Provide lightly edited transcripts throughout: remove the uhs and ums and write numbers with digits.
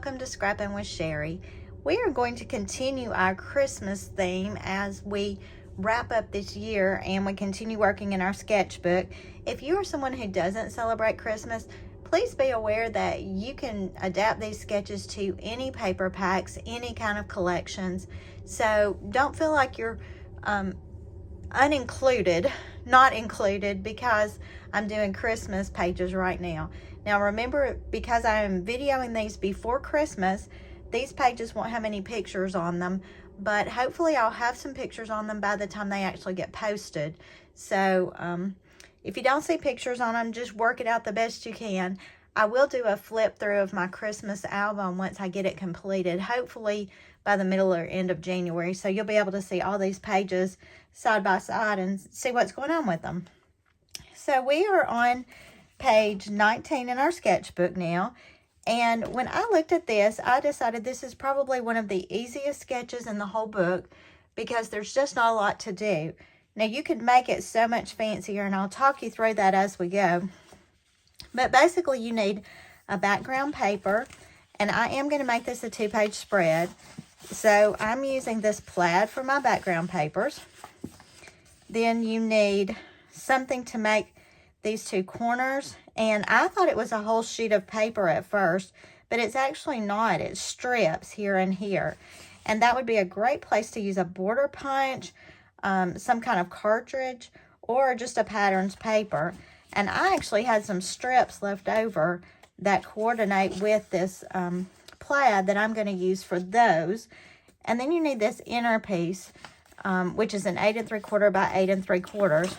welcome to Scrappin with Sheri. We are going to continue our Christmas theme as we wrap up this year and we continue working in our sketchbook. If you are someone who doesn't celebrate Christmas, please be aware that you can adapt these sketches to any paper packs, any kind of collections. So don't feel like you're not included because I'm doing Christmas pages right now. Now remember, because I am videoing these before Christmas, these pages won't have any pictures on them, but hopefully I'll have some pictures on them by the time they actually get posted. So if you don't see pictures on them, just work it out the best you can. I will do a flip through of my Christmas album once I get it completed, hopefully by the middle or end of January. So you'll be able to see all these pages side by side and see what's going on with them. So we are on page 19 in our sketchbook now. And when I looked at this, I decided this is probably one of the easiest sketches in the whole book because there's just not a lot to do. Now you could make it so much fancier, and I'll talk you through that as we go. But basically you need a background paper, and I am going to make this a 2-page spread. So I'm using this plaid for my background papers. Then you need something to make these 2 corners, and I thought it was a whole sheet of paper at first, but it's actually not. It's strips here and here, and that would be a great place to use a border punch, some kind of cartridge, or just a patterns paper. And I actually had some strips left over that coordinate with this plaid that I'm going to use for those. And then you need this inner piece, which is an 8 3/4 by 8 3/4.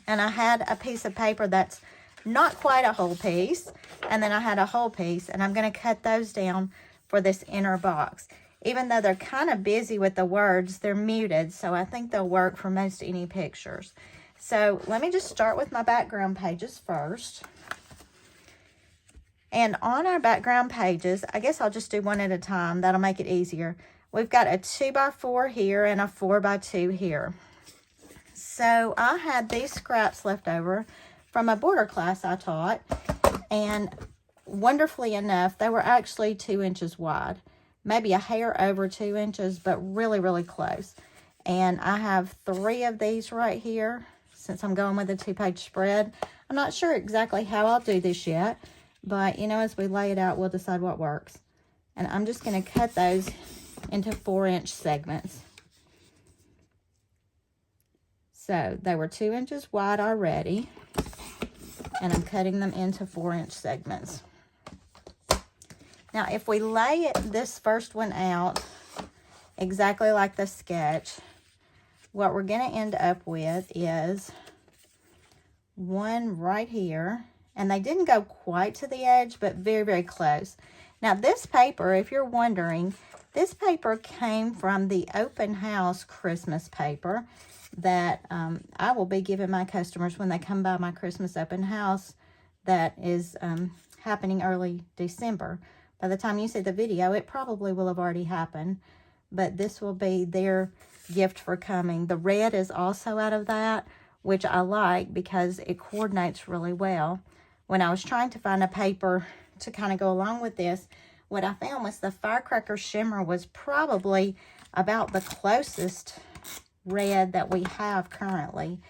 And I had a piece of paper that's not quite a whole piece, and then I had a whole piece, and I'm going to cut those down for this inner box. Even though they're kind of busy with the words, they're muted, so I think they'll work for most any pictures. So let me just start with my background pages first. And on our background pages, I guess I'll just do one at a time. That'll make it easier. We've got a 2x4 here and a 4x2 here. So I had these scraps left over from a border class I taught, and wonderfully enough, they were actually 2 inches wide, maybe a hair over 2 inches, but really, really close. And I have 3 of these right here, since I'm going with a 2-page spread. I'm not sure exactly how I'll do this yet, but, you know, as we lay it out, we'll decide what works. And I'm just going to cut those into 4-inch segments. So they were 2 inches wide already, and I'm cutting them into 4-inch segments. Now, if we lay this first one out exactly like the sketch, what we're going to end up with is one right here, and they didn't go quite to the edge, but very, very close. Now, this paper, if you're wondering, this paper came from the open house Christmas paper that I will be giving my customers when they come by my Christmas open house that is happening early December. By the time you see the video, it probably will have already happened, but this will be their gift for coming. The red is also out of that, which I like because it coordinates really well. When I was trying to find a paper to kind of go along with this, what I found was the Firecracker Shimmer was probably about the closest red that we have currently,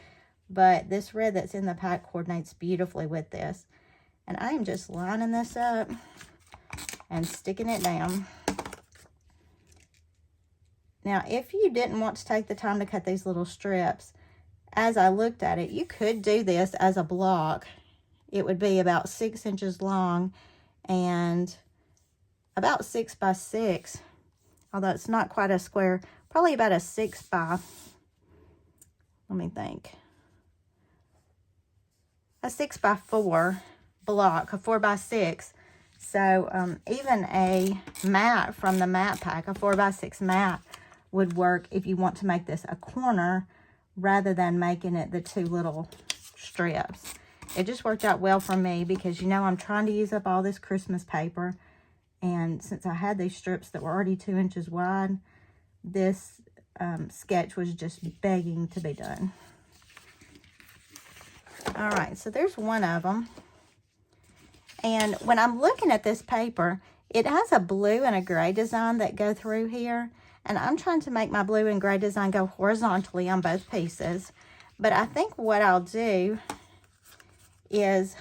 but this red that's in the pack coordinates beautifully with this. And I am just lining this up and sticking it down. Now, if you didn't want to take the time to cut these little strips, as I looked at it, you could do this as a block. It would be about 6 inches long and about 6 by 6, although it's not quite a square, probably about a 6 by, let me think, a 6 by 4 block, a 4 by 6. So even a mat from the mat pack, a 4 by 6 mat, would work if you want to make this a corner rather than making it the 2 little strips. It just worked out well for me because, you know, I'm trying to use up all this Christmas paper, and since I had these strips that were already 2 inches wide, this sketch was just begging to be done. All right, so there's one of them. And when I'm looking at this paper, It has a blue and a gray design that go through here. And I'm trying to make my blue and gray design go horizontally on both pieces. But I think what I'll do is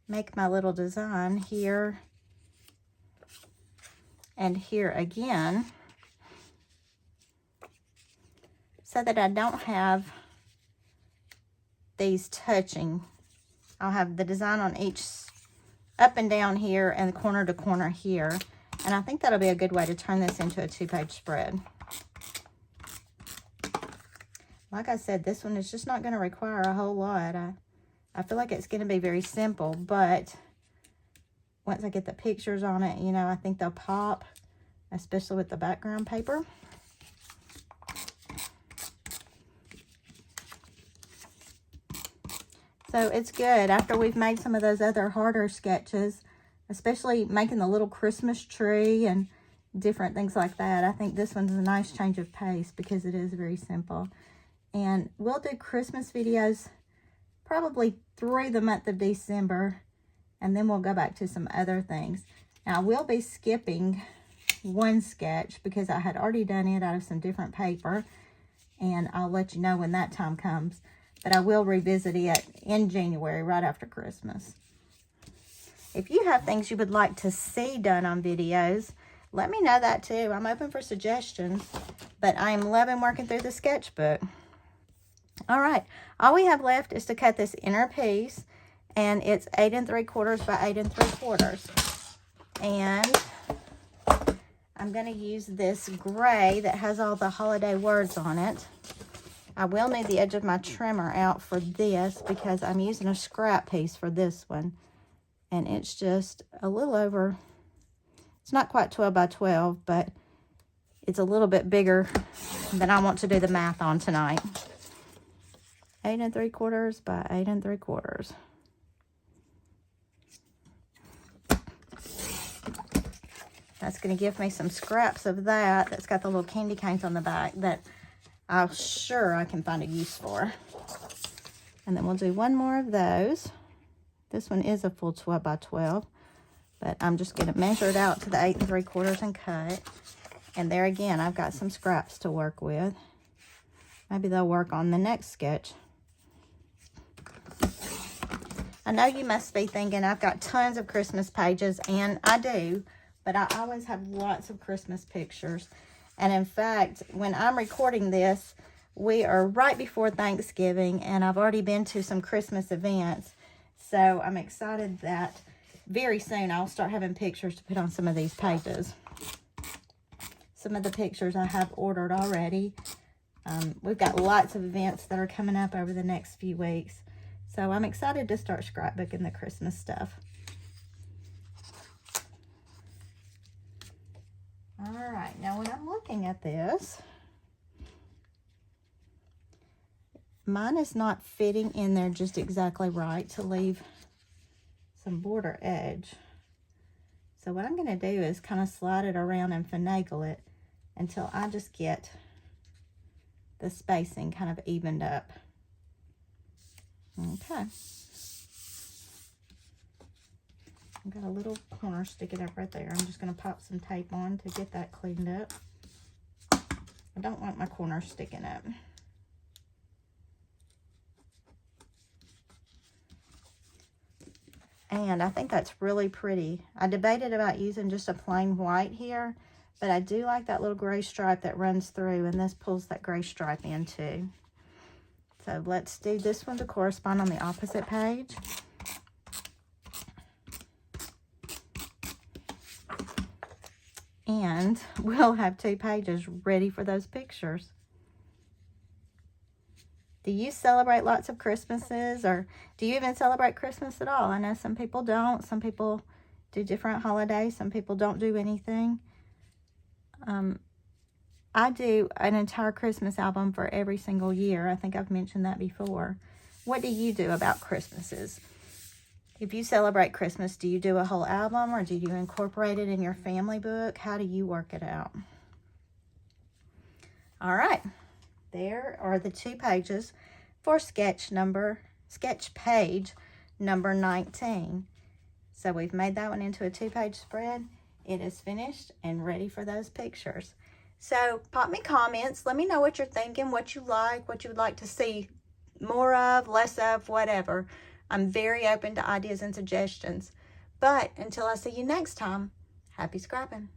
make my little design here and here again, so that I don't have these touching. I'll have the design on each up and down here and corner to corner here. And I think that'll be a good way to turn this into a 2-page spread. Like I said, this one is just not going to require a whole lot. I feel like it's going to be very simple, but once I get the pictures on it, you know, I think they'll pop, especially with the background paper. So it's good after we've made some of those other harder sketches, especially making the little Christmas tree and different things like that. I think this one's a nice change of pace because it is very simple. And we'll do Christmas videos probably through the month of December, and then we'll go back to some other things. Now, I will be skipping one sketch because I had already done it out of some different paper, and I'll let you know when that time comes. But I will revisit it in January, right after Christmas. If you have things you would like to see done on videos, let me know that too. I'm open for suggestions, but I'm loving working through the sketchbook. All right, all we have left is to cut this inner piece, and it's 8 3/4 by 8 3/4. And I'm going to use this gray that has all the holiday words on it. I will need the edge of my trimmer out for this because I'm using a scrap piece for this one. And it's just a little over, it's not quite 12 by 12, but it's a little bit bigger than I want to do the math on tonight. 8 3/4 by 8 3/4. That's going to give me some scraps of that. That's got the little candy canes on the back that I'm sure I can find a use for. And then we'll do one more of those. This one is a full 12 by 12, but I'm just going to measure it out to the 8 3/4 and cut. And there again, I've got some scraps to work with. Maybe they'll work on the next sketch. I know you must be thinking I've got tons of Christmas pages, and I do, but I always have lots of Christmas pictures. And in fact, when I'm recording this, we are right before Thanksgiving, and I've already been to some Christmas events. So I'm excited that very soon I'll start having pictures to put on some of these pages. Some of the pictures I have ordered already. We've got lots of events that are coming up over the next few weeks. So I'm excited to start scrapbooking the Christmas stuff. All right, now when I'm looking at this, mine is not fitting in there just exactly right to leave some border edge. So what I'm going to do is kind of slide it around and finagle it until I just get the spacing kind of evened up. Okay. I've got a little corner sticking up right there. I'm just going to pop some tape on to get that cleaned up. I don't want my corner sticking up. And I think that's really pretty. I debated about using just a plain white here, but I do like that little gray stripe that runs through, and this pulls that gray stripe in too. So let's do this one to correspond on the opposite page. And we'll have 2 pages ready for those pictures. Do you celebrate lots of Christmases, or do you even celebrate Christmas at all? I know some people don't. Some people do different holidays. Some people don't do anything. I do an entire Christmas album for every single year. I think I've mentioned that before. What do you do about Christmases? If you celebrate Christmas, do you do a whole album, or do you incorporate it in your family book? How do you work it out? All right. There are the 2 pages for sketch page number 19. So we've made that one into a 2-page spread. It is finished and ready for those pictures. So pop me comments. Let me know what you're thinking, what you like, what you would like to see more of, less of, whatever. I'm very open to ideas and suggestions. But until I see you next time, happy scrapping.